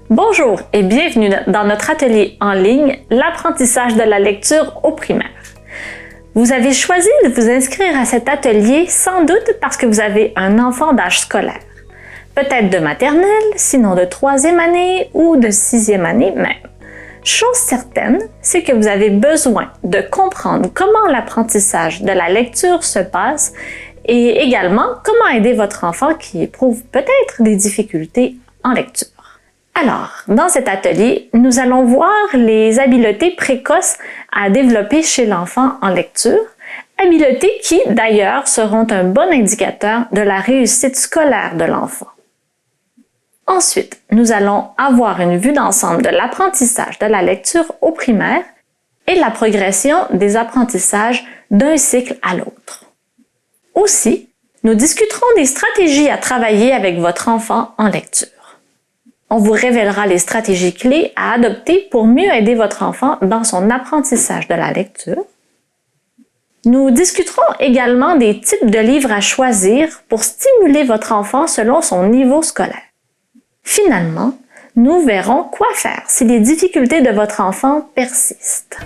Bonjour et bienvenue dans notre atelier en ligne, l'apprentissage de la lecture au primaire. Vous avez choisi de vous inscrire à cet atelier sans doute parce que vous avez un enfant d'âge scolaire. Peut-être de maternelle, sinon de 3e année ou de 6e année même. Chose certaine, c'est que vous avez besoin de comprendre comment l'apprentissage de la lecture se passe et également comment aider votre enfant qui éprouve peut-être des difficultés en lecture. Alors, dans cet atelier, nous allons voir les habiletés précoces à développer chez l'enfant en lecture, habiletés qui, d'ailleurs, seront un bon indicateur de la réussite scolaire de l'enfant. Ensuite, nous allons avoir une vue d'ensemble de l'apprentissage de la lecture au primaire et la progression des apprentissages d'un cycle à l'autre. Aussi, nous discuterons des stratégies à travailler avec votre enfant en lecture. On vous révélera les stratégies clés à adopter pour mieux aider votre enfant dans son apprentissage de la lecture. Nous discuterons également des types de livres à choisir pour stimuler votre enfant selon son niveau scolaire. Finalement, nous verrons quoi faire si les difficultés de votre enfant persistent.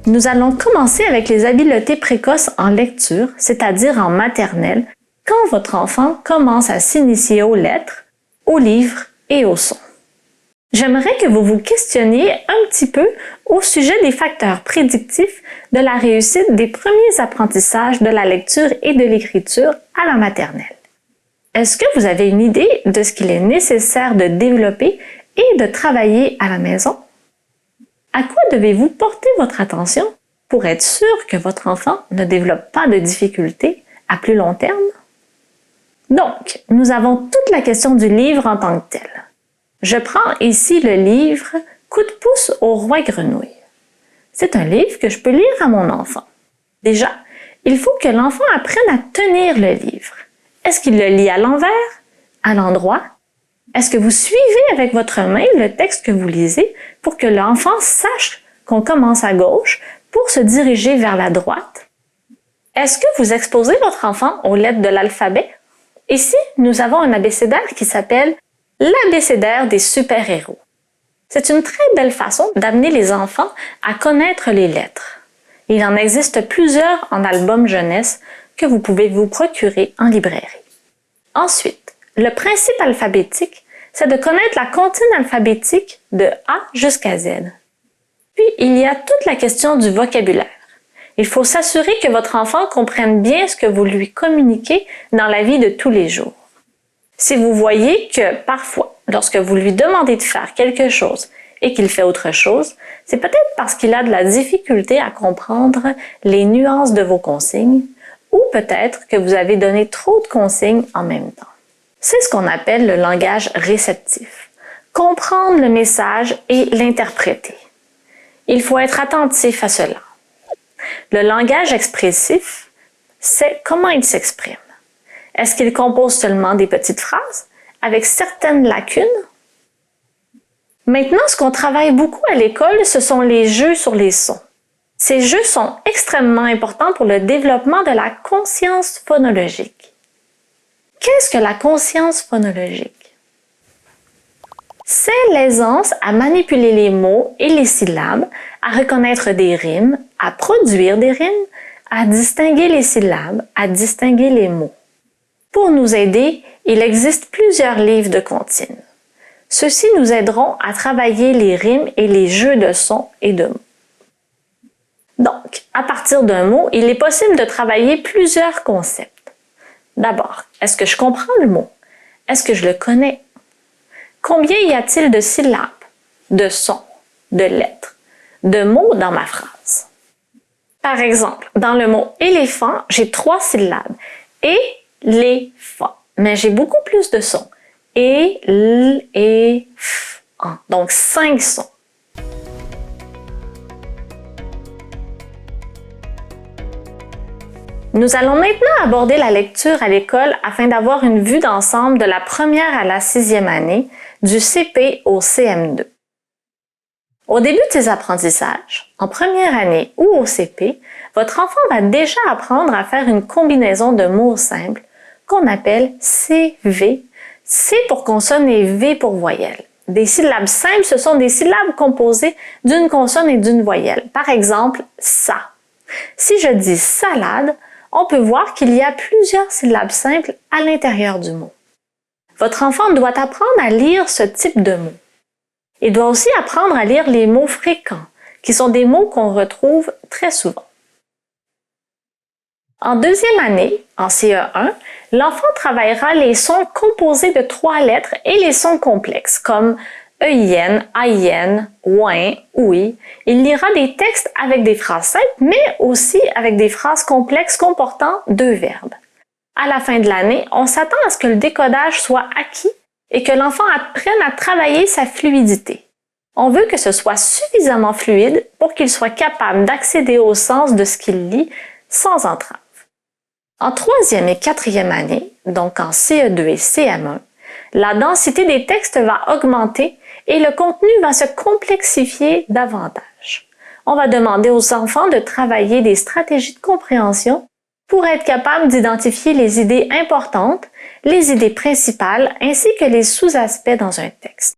Nous allons commencer avec les habiletés précoces en lecture, c'est-à-dire en maternelle, quand votre enfant commence à s'initier aux lettres, aux livres et aux sons. J'aimerais que vous vous questionniez un petit peu au sujet des facteurs prédictifs de la réussite des premiers apprentissages de la lecture et de l'écriture à la maternelle. Est-ce que vous avez une idée de ce qu'il est nécessaire de développer et de travailler à la maison? À quoi devez-vous porter votre attention pour être sûr que votre enfant ne développe pas de difficultés à plus long terme? Donc, nous avons toute la question du livre en tant que tel. Je prends ici le livre « Coup de pouce au roi grenouille ». C'est un livre que je peux lire à mon enfant. Déjà, il faut que l'enfant apprenne à tenir le livre. Est-ce qu'il le lit à l'envers, à l'endroit? Est-ce que vous suivez avec votre main le texte que vous lisez pour que l'enfant sache qu'on commence à gauche pour se diriger vers la droite? Est-ce que vous exposez votre enfant aux lettres de l'alphabet? Ici, nous avons un abécédaire qui s'appelle l'abécédaire des super-héros. C'est une très belle façon d'amener les enfants à connaître les lettres. Il en existe plusieurs en album jeunesse que vous pouvez vous procurer en librairie. Ensuite, le principe alphabétique, c'est de connaître la comptine alphabétique de A jusqu'à Z. Puis, il y a toute la question du vocabulaire. Il faut s'assurer que votre enfant comprenne bien ce que vous lui communiquez dans la vie de tous les jours. Si vous voyez que parfois, lorsque vous lui demandez de faire quelque chose et qu'il fait autre chose, c'est peut-être parce qu'il a de la difficulté à comprendre les nuances de vos consignes ou peut-être que vous avez donné trop de consignes en même temps. C'est ce qu'on appelle le langage réceptif. Comprendre le message et l'interpréter. Il faut être attentif à cela. Le langage expressif, c'est comment il s'exprime. Est-ce qu'il compose seulement des petites phrases avec certaines lacunes? Maintenant, ce qu'on travaille beaucoup à l'école, ce sont les jeux sur les sons. Ces jeux sont extrêmement importants pour le développement de la conscience phonologique. Qu'est-ce que la conscience phonologique? C'est l'aisance à manipuler les mots et les syllabes, à reconnaître des rimes, à produire des rimes, à distinguer les syllabes, à distinguer les mots. Pour nous aider, il existe plusieurs livres de comptines. Ceux-ci nous aideront à travailler les rimes et les jeux de sons et de mots. Donc, à partir d'un mot, il est possible de travailler plusieurs concepts. D'abord, est-ce que je comprends le mot? Est-ce que je le connais? Combien y a-t-il de syllabes, de sons, de lettres, de mots dans ma phrase? Par exemple, dans le mot éléphant, j'ai 3 syllabes. Éléphant. Mais j'ai beaucoup plus de sons. Éléphant. Donc 5 sons. Nous allons maintenant aborder la lecture à l'école afin d'avoir une vue d'ensemble de la première à la 6e année, du CP au CM2. Au début de ses apprentissages, en première année ou au CP, votre enfant va déjà apprendre à faire une combinaison de mots simples qu'on appelle CV. C pour consonne et V pour voyelle. Des syllabes simples, ce sont des syllabes composées d'une consonne et d'une voyelle. Par exemple, ça. Si je dis salade, on peut voir qu'il y a plusieurs syllabes simples à l'intérieur du mot. Votre enfant doit apprendre à lire ce type de mots. Il doit aussi apprendre à lire les mots fréquents, qui sont des mots qu'on retrouve très souvent. En deuxième année, en CE1, l'enfant travaillera les sons composés de 3 lettres et les sons complexes, comme EIN, AIN, OUIN, OUI. Il lira des textes avec des phrases simples, mais aussi avec des phrases complexes comportant 2 verbes. À la fin de l'année, on s'attend à ce que le décodage soit acquis et que l'enfant apprenne à travailler sa fluidité. On veut que ce soit suffisamment fluide pour qu'il soit capable d'accéder au sens de ce qu'il lit sans entrave. En 3e et 4e année, donc en CE2 et CM1, la densité des textes va augmenter et le contenu va se complexifier davantage. On va demander aux enfants de travailler des stratégies de compréhension pour être capable d'identifier les idées importantes, les idées principales ainsi que les sous-aspects dans un texte.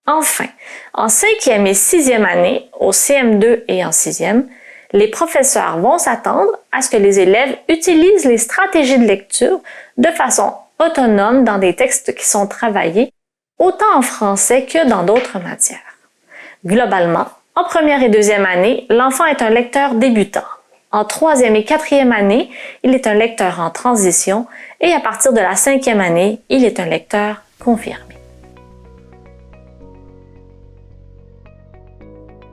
Enfin, en 5e et 6e année, au CM2 et en 6e, les professeurs vont s'attendre à ce que les élèves utilisent les stratégies de lecture de façon autonome dans des textes qui sont travaillés autant en français que dans d'autres matières. Globalement, en 1re et 2e année, l'enfant est un lecteur débutant. En 3e et 4e année, il est un lecteur en transition et à partir de la 5e année, il est un lecteur confirmé.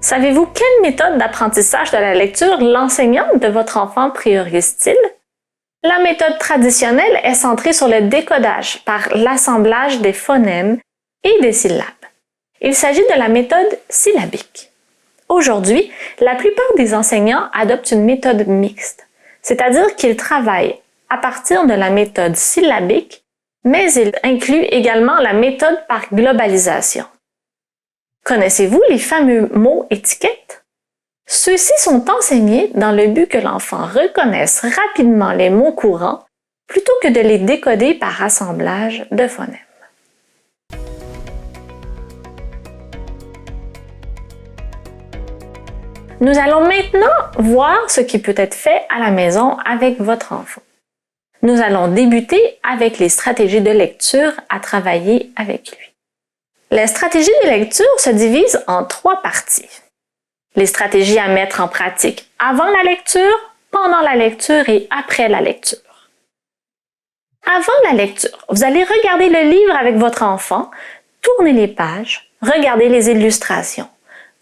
Savez-vous quelle méthode d'apprentissage de la lecture l'enseignant de votre enfant priorise-t-il? La méthode traditionnelle est centrée sur le décodage par l'assemblage des phonèmes et des syllabes. Il s'agit de la méthode syllabique. Aujourd'hui, la plupart des enseignants adoptent une méthode mixte, c'est-à-dire qu'ils travaillent à partir de la méthode syllabique, mais ils incluent également la méthode par globalisation. Connaissez-vous les fameux mots étiquettes? Ceux-ci sont enseignés dans le but que l'enfant reconnaisse rapidement les mots courants plutôt que de les décoder par assemblage de phonèmes. Nous allons maintenant voir ce qui peut être fait à la maison avec votre enfant. Nous allons débuter avec les stratégies de lecture à travailler avec lui. Les stratégies de lecture se divisent en 3 parties. Les stratégies à mettre en pratique avant la lecture, pendant la lecture et après la lecture. Avant la lecture, vous allez regarder le livre avec votre enfant, tourner les pages, regarder les illustrations.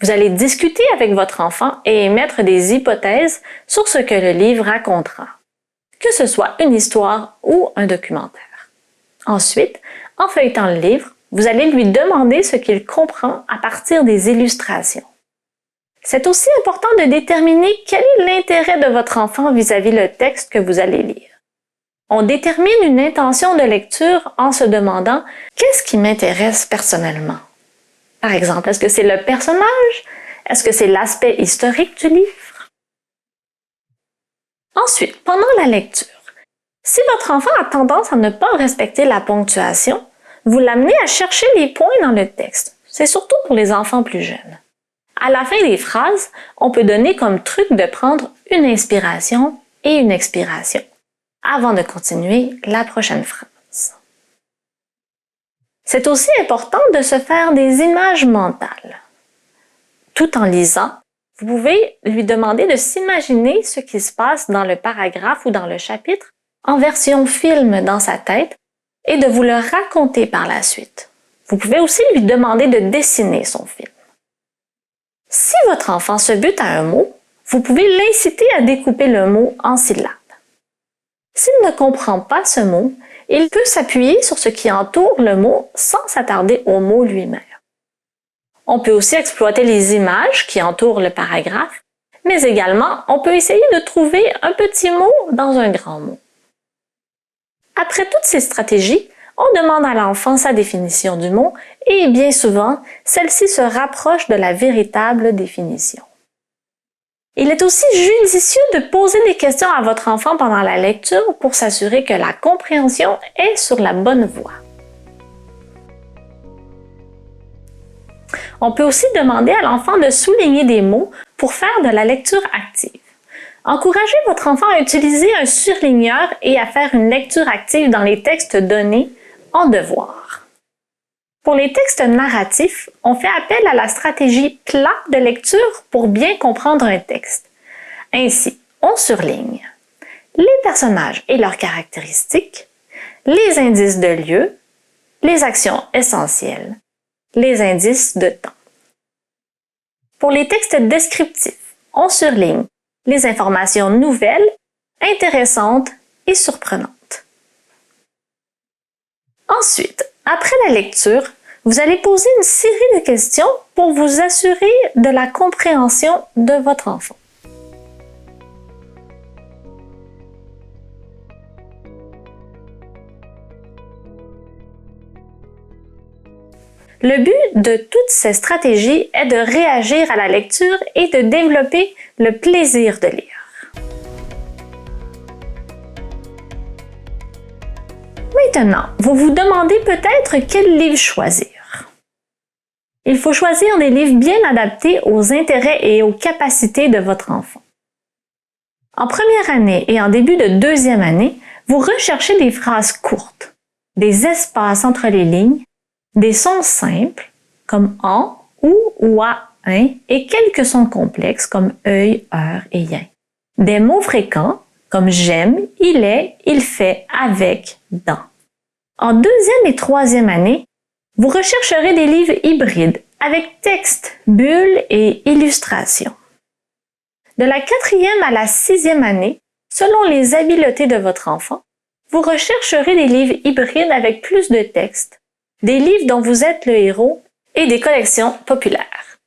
Vous allez discuter avec votre enfant et émettre des hypothèses sur ce que le livre racontera, que ce soit une histoire ou un documentaire. Ensuite, en feuilletant le livre, vous allez lui demander ce qu'il comprend à partir des illustrations. C'est aussi important de déterminer quel est l'intérêt de votre enfant vis-à-vis le texte que vous allez lire. On détermine une intention de lecture en se demandant « Qu'est-ce qui m'intéresse personnellement ?» Par exemple, est-ce que c'est le personnage? Est-ce que c'est l'aspect historique du livre? Ensuite, pendant la lecture, si votre enfant a tendance à ne pas respecter la ponctuation, vous l'amenez à chercher les points dans le texte. C'est surtout pour les enfants plus jeunes. À la fin des phrases, on peut donner comme truc de prendre une inspiration et une expiration avant de continuer la prochaine phrase. C'est aussi important de se faire des images mentales. Tout en lisant, vous pouvez lui demander de s'imaginer ce qui se passe dans le paragraphe ou dans le chapitre en version film dans sa tête et de vous le raconter par la suite. Vous pouvez aussi lui demander de dessiner son film. Si votre enfant se bute à un mot, vous pouvez l'inciter à découper le mot en syllabes. S'il ne comprend pas ce mot, il peut s'appuyer sur ce qui entoure le mot sans s'attarder au mot lui-même. On peut aussi exploiter les images qui entourent le paragraphe, mais également on peut essayer de trouver un petit mot dans un grand mot. Après toutes ces stratégies, on demande à l'enfant sa définition du mot et bien souvent, celle-ci se rapproche de la véritable définition. Il est aussi judicieux de poser des questions à votre enfant pendant la lecture pour s'assurer que la compréhension est sur la bonne voie. On peut aussi demander à l'enfant de souligner des mots pour faire de la lecture active. Encouragez votre enfant à utiliser un surligneur et à faire une lecture active dans les textes donnés en devoir. Pour les textes narratifs, on fait appel à la stratégie PLAT de lecture pour bien comprendre un texte. Ainsi, on surligne les personnages et leurs caractéristiques, les indices de lieu, les actions essentielles, les indices de temps. Pour les textes descriptifs, on surligne les informations nouvelles, intéressantes et surprenantes. Ensuite, après la lecture, vous allez poser une série de questions pour vous assurer de la compréhension de votre enfant. Le but de toutes ces stratégies est de réagir à la lecture et de développer le plaisir de lire. Maintenant, vous vous demandez peut-être quel livre choisir. Il faut choisir des livres bien adaptés aux intérêts et aux capacités de votre enfant. En première année et en début de deuxième année, vous recherchez des phrases courtes, des espaces entre les lignes, des sons simples comme en, ou, oua, un et quelques sons complexes comme œil, heure et yin. Des mots fréquents comme j'aime, il est, il fait, avec, dans. En deuxième et troisième année, vous rechercherez des livres hybrides avec texte, bulles et illustrations. De la quatrième à la sixième année, selon les habiletés de votre enfant, vous rechercherez des livres hybrides avec plus de texte, des livres dont vous êtes le héros et des collections populaires.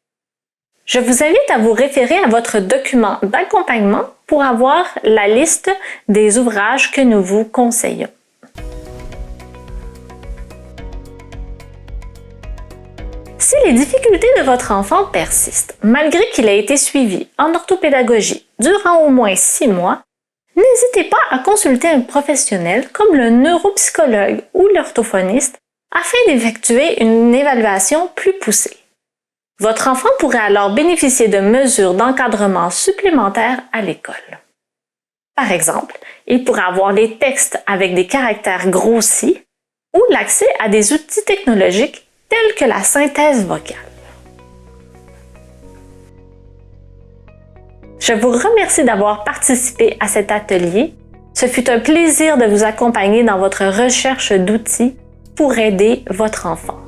Je vous invite à vous référer à votre document d'accompagnement pour avoir la liste des ouvrages que nous vous conseillons. Si les difficultés de votre enfant persistent, malgré qu'il ait été suivi en orthopédagogie durant au moins 6 mois, n'hésitez pas à consulter un professionnel comme le neuropsychologue ou l'orthophoniste afin d'effectuer une évaluation plus poussée. Votre enfant pourrait alors bénéficier de mesures d'encadrement supplémentaires à l'école. Par exemple, il pourrait avoir des textes avec des caractères grossis ou l'accès à des outils technologiques tels que la synthèse vocale. Je vous remercie d'avoir participé à cet atelier. Ce fut un plaisir de vous accompagner dans votre recherche d'outils pour aider votre enfant.